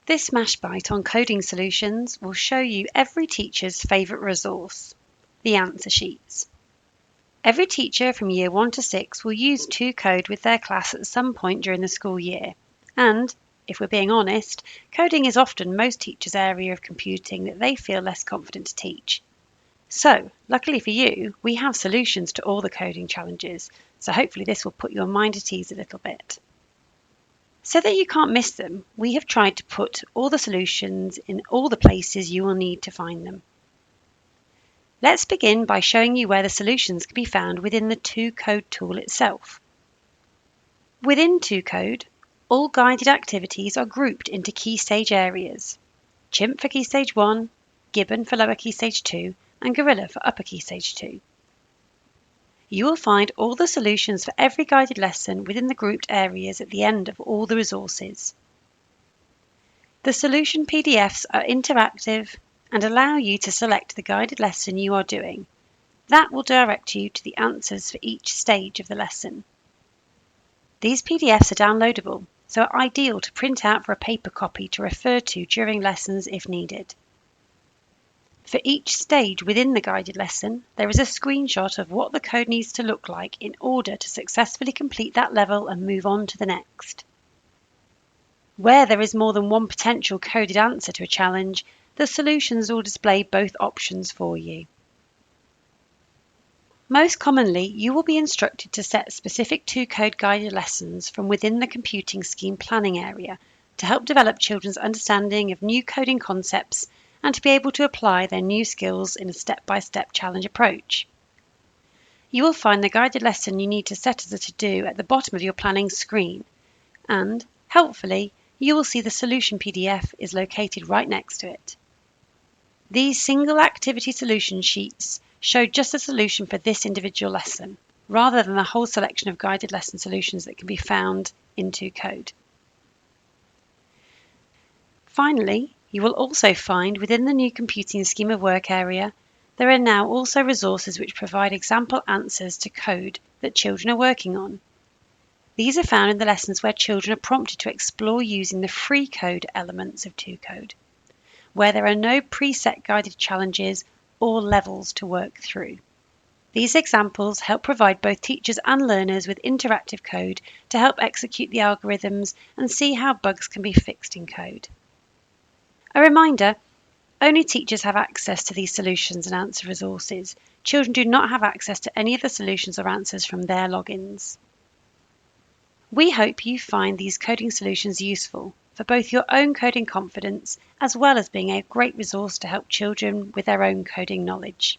This Mashbite on coding solutions will show you every teacher's favourite resource, the answer sheets. Every teacher from year 1 to 6 will use 2Code with their class at some point during the school year. And, if we're being honest, coding is often most teachers' area of computing that they feel less confident to teach. So, luckily for you, we have solutions to all the coding challenges, so hopefully this will put your mind at ease a little bit. So that you can't miss them, we have tried to put all the solutions in all the places you will need to find them. Let's begin by showing you where the solutions can be found within the 2Code tool itself. Within 2Code, all guided activities are grouped into Key Stage areas: Chimp for Key Stage 1, Gibbon for Lower Key Stage 2, and Gorilla for Upper Key Stage 2. You will find all the solutions for every guided lesson within the grouped areas at the end of all the resources. The solution PDFs are interactive and allow you to select the guided lesson you are doing. That will direct you to the answers for each stage of the lesson. These PDFs are downloadable, so are ideal to print out for a paper copy to refer to during lessons if needed. For each stage within the guided lesson, there is a screenshot of what the code needs to look like in order to successfully complete that level and move on to the next. Where there is more than one potential coded answer to a challenge, the solutions will display both options for you. Most commonly, you will be instructed to set specific 2Code guided lessons from within the computing scheme planning area to help develop children's understanding of new coding concepts and to be able to apply their new skills in a step-by-step challenge approach. You will find the guided lesson you need to set as a to-do at the bottom of your planning screen, and, helpfully, you will see the solution PDF is located right next to it. These single activity solution sheets show just the solution for this individual lesson, rather than the whole selection of guided lesson solutions that can be found in 2Code. Finally, you will also find within the new computing scheme of work area, there are now also resources which provide example answers to code that children are working on. These are found in the lessons where children are prompted to explore using the free code elements of 2Code, where there are no preset guided challenges or levels to work through. These examples help provide both teachers and learners with interactive code to help execute the algorithms and see how bugs can be fixed in code. A reminder, only teachers have access to these solutions and answer resources. Children do not have access to any of the solutions or answers from their logins. We hope you find these coding solutions useful for both your own coding confidence as well as being a great resource to help children with their own coding knowledge.